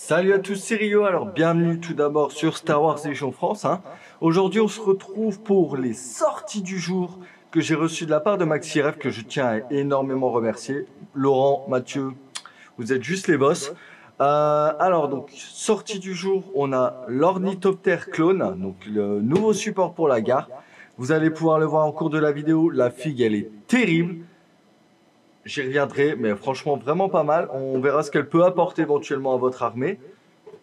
Salut à tous, c'est Rio. Alors bienvenue tout d'abord sur Star Wars Édition France. Aujourd'hui on se retrouve pour les sorties du jour que j'ai reçues de la part de Maxi-Ref, que je tiens à énormément remercier. Laurent, Mathieu, vous êtes juste les boss. Alors donc, sortie du jour, on a l'Ornithoptère Clone, donc le nouveau support pour la gare. Vous allez pouvoir le voir en cours de la vidéo, la figue elle est terrible. J'y reviendrai, mais franchement vraiment pas mal. On verra ce qu'elle peut apporter éventuellement à votre armée.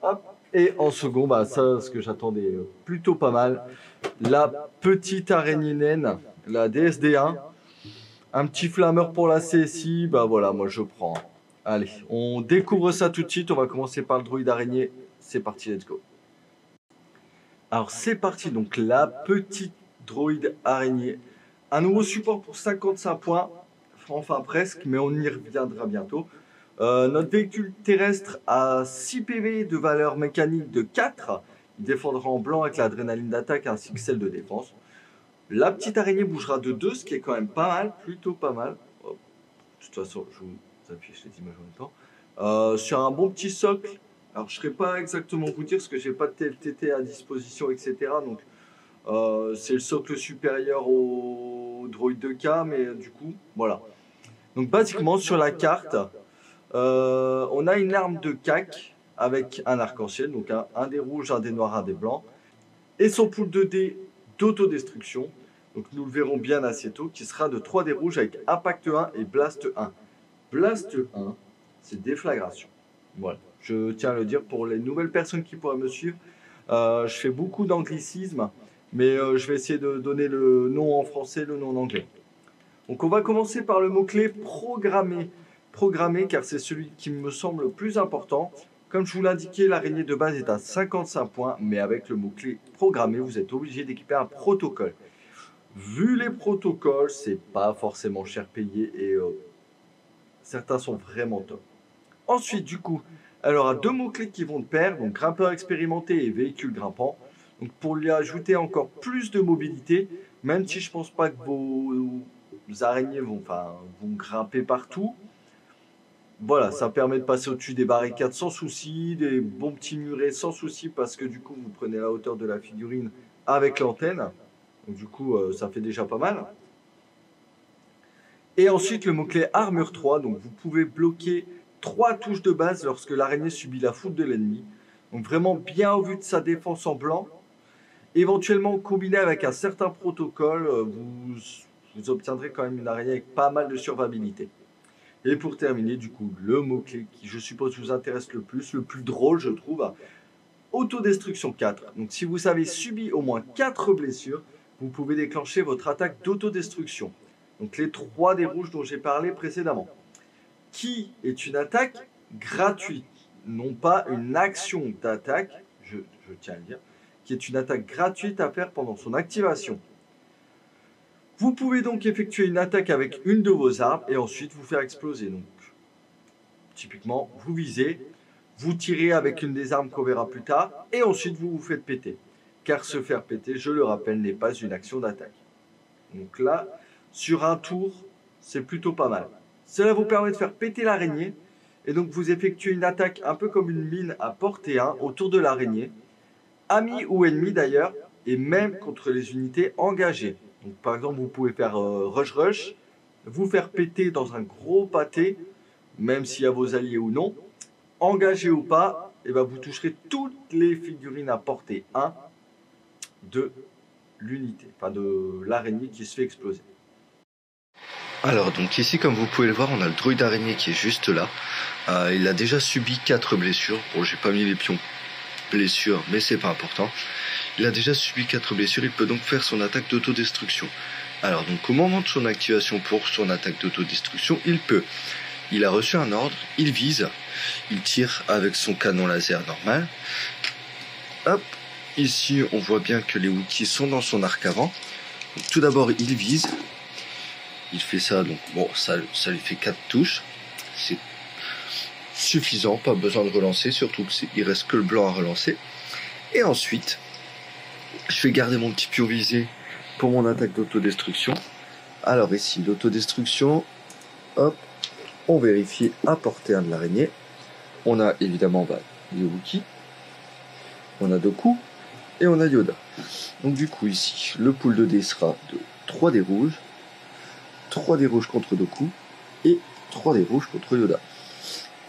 Hop. Et en second, ça, ce que j'attendais plutôt pas mal, la petite araignée naine, la DSD1. Un petit flammeur pour la CSI, voilà, moi je prends. Allez, on découvre ça tout de suite. On va commencer par le droïde araignée. C'est parti, let's go. Alors c'est parti, donc la petite droïde araignée. Un nouveau support pour 55 points. Enfin presque, mais on y reviendra bientôt. Notre véhicule terrestre a 6 PV de valeur mécanique de 4. Il défendra en blanc avec l'adrénaline d'attaque ainsi que celle de défense. La petite araignée bougera de 2, ce qui est quand même pas mal, plutôt pas mal. De toute façon, je vous affiche les images en même temps. Sur un bon petit socle. Alors je ne saurais pas exactement vous dire parce que j'ai pas de TLTT à disposition, etc. Donc c'est le socle supérieur au droïde 2K, mais du coup, voilà. Donc basiquement sur la carte, on a une arme de CAC avec un arc-en-ciel, donc un dé rouge, un dé noir, un dé blanc, et son pool de dés d'autodestruction, donc nous le verrons bien assez tôt, qui sera de 3 dés rouges avec Impact 1 et Blast 1. Blast 1, c'est déflagration. Voilà, je tiens à le dire pour les nouvelles personnes qui pourraient me suivre. Je fais beaucoup d'anglicisme, mais je vais essayer de donner le nom en français, le nom en anglais. Donc on va commencer par le mot-clé programmer. Programmer car c'est celui qui me semble le plus important. Comme je vous l'indiquais, l'araignée de base est à 55 points, mais avec le mot-clé programmer, vous êtes obligé d'équiper un protocole. Vu les protocoles, c'est pas forcément cher payé et certains sont vraiment top. Ensuite, du coup, elle aura 2 mots-clés qui vont de pair, donc grimpeur expérimenté et véhicule grimpant. Donc pour lui ajouter encore plus de mobilité, même si je pense pas que vos araignées vont grimper partout. Voilà, ça permet de passer au-dessus des barricades sans souci, des bons petits murets sans souci, parce que du coup, vous prenez la hauteur de la figurine avec l'antenne. Donc du coup, ça fait déjà pas mal. Et ensuite, le mot-clé armure 3. Donc vous pouvez bloquer 3 touches de base lorsque l'araignée subit la foudre de l'ennemi. Donc vraiment bien au vu de sa défense en blanc. Éventuellement, combiné avec un certain protocole, vous obtiendrez quand même une araignée avec pas mal de survivabilité. Et pour terminer, du coup, le mot-clé qui, je suppose, vous intéresse le plus drôle, je trouve, autodestruction 4. Donc, si vous avez subi au moins 4 blessures, vous pouvez déclencher votre attaque d'autodestruction. Donc, les 3 dés rouges dont j'ai parlé précédemment. Qui est une attaque gratuite, non pas une action d'attaque, je tiens à le dire, qui est une attaque gratuite à faire pendant son activation. Vous pouvez donc effectuer une attaque avec une de vos armes et ensuite vous faire exploser. Donc, typiquement, vous visez, vous tirez avec une des armes qu'on verra plus tard et ensuite vous vous faites péter. Car se faire péter, je le rappelle, n'est pas une action d'attaque. Donc là, sur un tour, c'est plutôt pas mal. Cela vous permet de faire péter l'araignée et donc vous effectuez une attaque un peu comme une mine à portée 1 autour de l'araignée, amis ou ennemis d'ailleurs, et même contre les unités engagées. Donc, par exemple, vous pouvez faire rush, vous faire péter dans un gros pâté, même s'il y a vos alliés ou non. Engagé ou pas, vous toucherez toutes les figurines à portée 1 de l'unité, enfin de l'araignée qui se fait exploser. Alors donc ici, comme vous pouvez le voir, on a le droïde araignée qui est juste là. Il a déjà subi 4 blessures. Bon, j'ai pas mis les pions blessures, mais c'est pas important. Il a déjà subi 4 blessures, il peut donc faire son attaque d'autodestruction. Alors donc au moment de son activation pour son attaque d'autodestruction, il peut. Il a reçu un ordre, il vise, il tire avec son canon laser normal. Hop, ici on voit bien que les Wookiees sont dans son arc avant. Donc, tout d'abord il vise, il fait ça, donc bon, ça lui fait 4 touches. C'est suffisant, pas besoin de relancer, surtout qu'il reste que le blanc à relancer. Et ensuite, je vais garder mon petit pion visé pour mon attaque d'autodestruction. Alors ici, l'autodestruction, hop, on vérifie à portée 1 de l'araignée. On a évidemment les Wookiees. On a Dooku et on a Yoda. Donc du coup ici, le pool de dés sera de 3 dés rouges, 3 dés rouges contre Dooku et 3 dés rouges contre Yoda.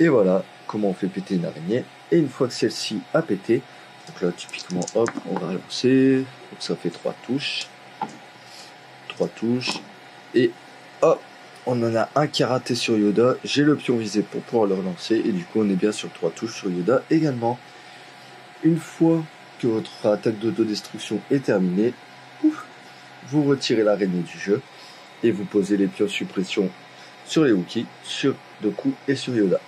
Et voilà comment on fait péter une araignée. Et une fois que celle-ci a pété, donc là typiquement hop, on va relancer. Donc ça fait 3 touches. 3 touches. Et hop, on en a un qui a raté sur Yoda. J'ai le pion visé pour pouvoir le relancer. Et du coup on est bien sur 3 touches sur Yoda également. Une fois que votre attaque d'autodestruction est terminée, vous retirez l'araignée du jeu et vous posez les pions suppression sur les Wookiees, sur Dooku et sur Yoda.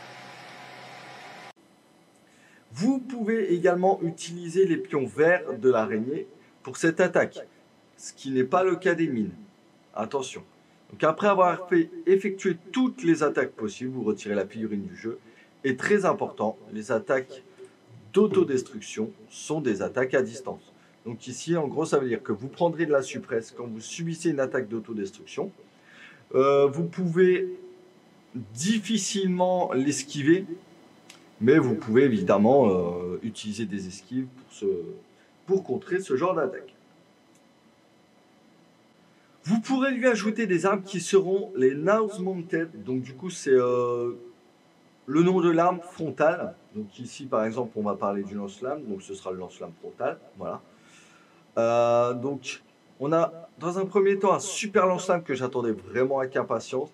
Vous pouvez également utiliser les pions verts de l'araignée pour cette attaque, ce qui n'est pas le cas des mines. Attention. Donc après avoir effectué toutes les attaques possibles, vous retirez la figurine du jeu. Et très important, les attaques d'autodestruction sont des attaques à distance. Donc ici, en gros, ça veut dire que vous prendrez de la suppresse quand vous subissez une attaque d'autodestruction. Vous pouvez difficilement l'esquiver, mais vous pouvez évidemment utiliser des esquives pour contrer ce genre d'attaque. Vous pourrez lui ajouter des armes qui seront les Nose Mounted. Donc du coup, c'est le nom de l'arme frontale. Donc ici, par exemple, on va parler du lance-flamme. Donc ce sera le lance-flamme frontal. Voilà. Donc on a dans un premier temps un super lance-flamme que j'attendais vraiment avec impatience.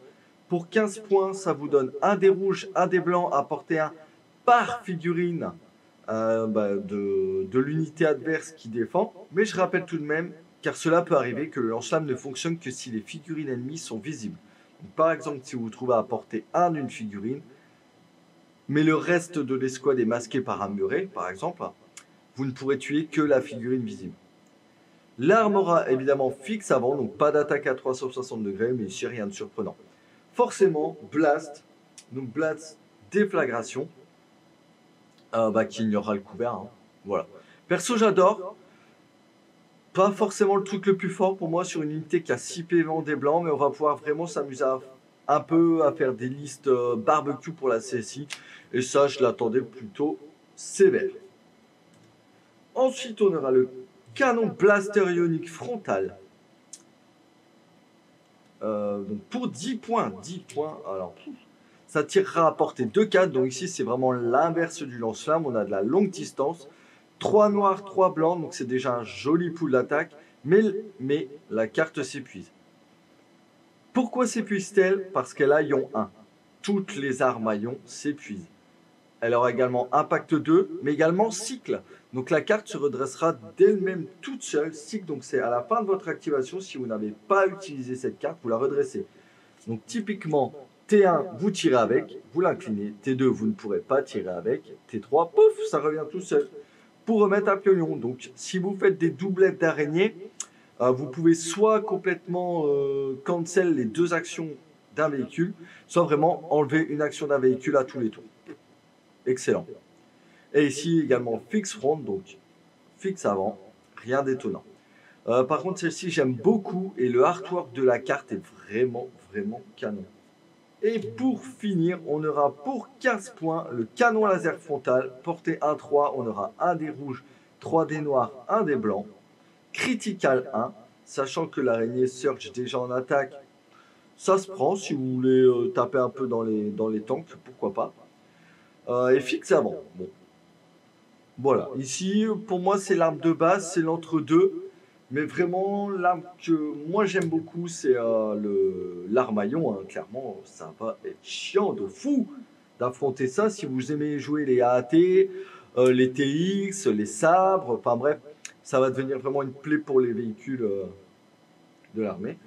Pour 15 points, ça vous donne un dé rouge, un dé blanc à porter un par figurine de l'unité adverse qui défend. Mais je rappelle tout de même, car cela peut arriver, que le lance-flamme ne fonctionne que si les figurines ennemies sont visibles. Donc, par exemple, si vous vous trouvez à porter un d'une figurine, mais le reste de l'escouade est masqué par un muret, par exemple, vous ne pourrez tuer que la figurine visible. L'arme aura évidemment fixe avant, donc pas d'attaque à 360 degrés, mais ici rien de surprenant. Forcément, Blast, donc Blast déflagration, qui ignorera le couvert. Hein. Voilà. Perso, j'adore. Pas forcément le truc le plus fort pour moi sur une unité qui a 6 PV en dés blancs, mais on va pouvoir vraiment s'amuser un peu à faire des listes barbecue pour la CSI. Et ça, je l'attendais plutôt sévère. Ensuite, on aura le canon blaster ionique frontal. Donc pour 10 points, alors ça tirera à portée de 4. Donc ici, c'est vraiment l'inverse du lance-flamme. On a de la longue distance. 3 noirs, 3 blancs, donc c'est déjà un joli pool d'attaque, mais la carte s'épuise. Pourquoi s'épuise-t-elle? Parce qu'elle a ion 1. Toutes les armes à ion s'épuisent. Elle aura également impact 2, mais également cycle. Donc la carte se redressera d'elle-même toute seule. Cycle, donc c'est à la fin de votre activation, si vous n'avez pas utilisé cette carte, vous la redressez. Donc typiquement, T1, vous tirez avec, vous l'inclinez. T2, vous ne pourrez pas tirer avec. T3, pouf, ça revient tout seul. Pour remettre un pion. Donc, si vous faites des doublettes d'araignées, vous pouvez soit complètement cancel les 2 actions d'un véhicule, soit vraiment enlever une action d'un véhicule à tous les tours. Excellent. Et ici également fixe front, donc fixe avant, rien d'étonnant. Par contre, celle-ci, j'aime beaucoup et le artwork de la carte est vraiment, vraiment canon. Et pour finir, on aura pour 15 points le canon laser frontal, portée 1-3, on aura un dé rouge, 3 dés noirs, 1 dé blanc, critical 1, sachant que l'araignée surge déjà en attaque, ça se prend si vous voulez taper un peu dans les tanks, pourquoi pas. Et fixe avant, bon. Voilà, ici pour moi c'est l'arme de base, c'est l'entre-deux. Mais vraiment, l'arme que moi j'aime beaucoup, c'est l'armaillon. Hein. Clairement, ça va être chiant de fou d'affronter ça si vous aimez jouer les AAT, les TX, les sabres. Enfin bref, ça va devenir vraiment une plaie pour les véhicules de l'armée.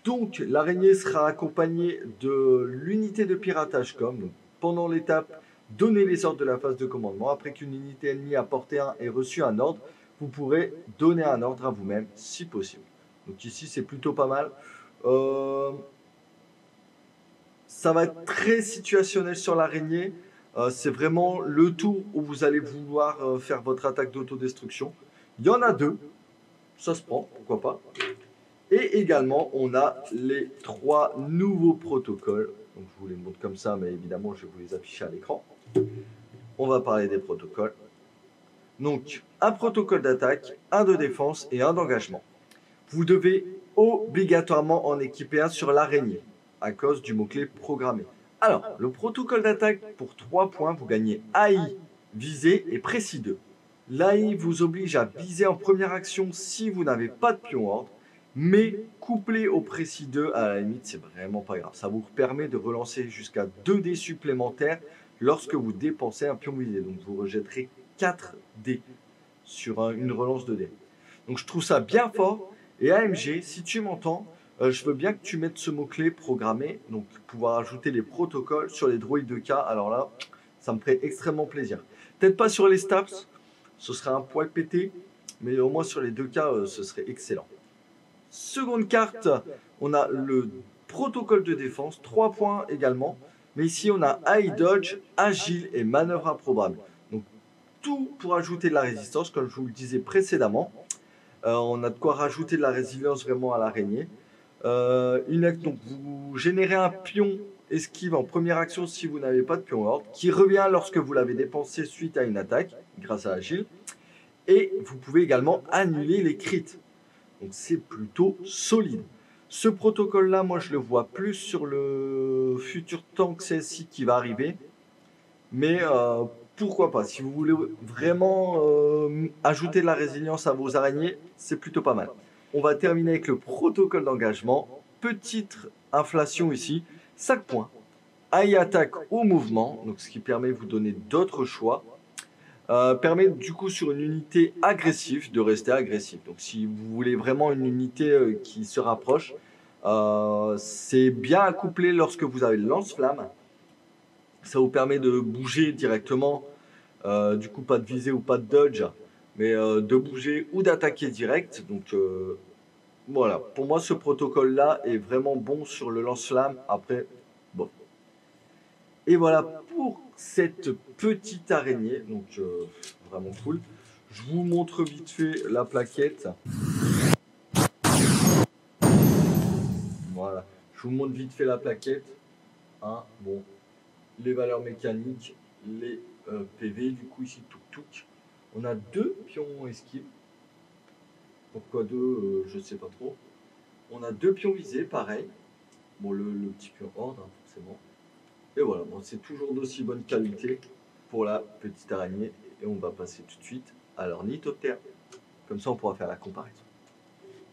Donc, l'araignée sera accompagnée de l'unité de piratage com. Donc, pendant l'étape, donnez les ordres de la phase de commandement. Après qu'une unité ennemie a porté un et reçu un ordre, vous pourrez donner un ordre à vous-même si possible. Donc ici, c'est plutôt pas mal. Ça va être très situationnel sur l'araignée. C'est vraiment le tour où vous allez vouloir faire votre attaque d'autodestruction. Il y en a 2. Ça se prend, pourquoi pas. Et également, on a les 3 nouveaux protocoles. Donc je vous les montre comme ça, mais évidemment, je vais vous les afficher à l'écran. on va parler des protocoles. Donc, un protocole d'attaque, un de défense et un d'engagement. Vous devez obligatoirement en équiper un sur l'araignée, à cause du mot-clé programmé. Alors, le protocole d'attaque, pour 3 points, vous gagnez AI, visée et précis 2. L'AI vous oblige à viser en première action si vous n'avez pas de pion ordre, mais couplé au précis 2, à la limite, c'est vraiment pas grave. Ça vous permet de relancer jusqu'à 2 dés supplémentaires lorsque vous dépensez un pion visé. Donc vous rejetterez 4 dés sur une relance de dés. Donc je trouve ça bien fort. Et AMG, si tu m'entends, je veux bien que tu mettes ce mot-clé programmé, donc pouvoir ajouter les protocoles sur les droïdes de cas. Alors là, ça me ferait extrêmement plaisir. Peut-être pas sur les Staps, ce serait un poil pété, mais au moins sur les 2 cas, ce serait excellent. Seconde carte, on a le protocole de défense, 3 points également. Mais ici, on a High Dodge, Agile et Manœuvre improbable. Donc, tout pour ajouter de la résistance, comme je vous le disais précédemment. On a de quoi rajouter de la résilience vraiment à l'araignée. Donc, vous générez un pion esquive en première action si vous n'avez pas de pion ordre, qui revient lorsque vous l'avez dépensé suite à une attaque, grâce à Agile. Et vous pouvez également annuler les crits. Donc c'est plutôt solide. Ce protocole-là, moi je le vois plus sur le futur tank CSI qui va arriver. Mais pourquoi pas? Si vous voulez vraiment ajouter de la résilience à vos araignées, c'est plutôt pas mal. On va terminer avec le protocole d'engagement. Petite inflation ici, 5 points. AI attaque au mouvement, donc ce qui permet de vous donner d'autres choix. Permet du coup sur une unité agressive de rester agressif. Donc si vous voulez vraiment une unité qui se rapproche, c'est bien à coupler lorsque vous avez le lance-flamme. Ça vous permet de bouger directement, du coup pas de visée ou pas de dodge, mais de bouger ou d'attaquer direct. Donc voilà, pour moi ce protocole-là est vraiment bon sur le lance-flamme. Après, bon. Et voilà pour cette petite araignée, donc vraiment cool. Je vous montre vite fait la plaquette. Voilà, je vous montre vite fait la plaquette. Hein, bon, les valeurs mécaniques, les PV, du coup ici tuk-tuk. On a 2 pions esquive. Pourquoi 2, je sais pas trop. On a 2 pions visés, pareil. Bon, le petit pion ordre, hein, forcément. Et voilà, bon, c'est toujours d'aussi bonne qualité pour la petite araignée. Et on va passer tout de suite à l'ornithoptère. Comme ça, on pourra faire la comparaison.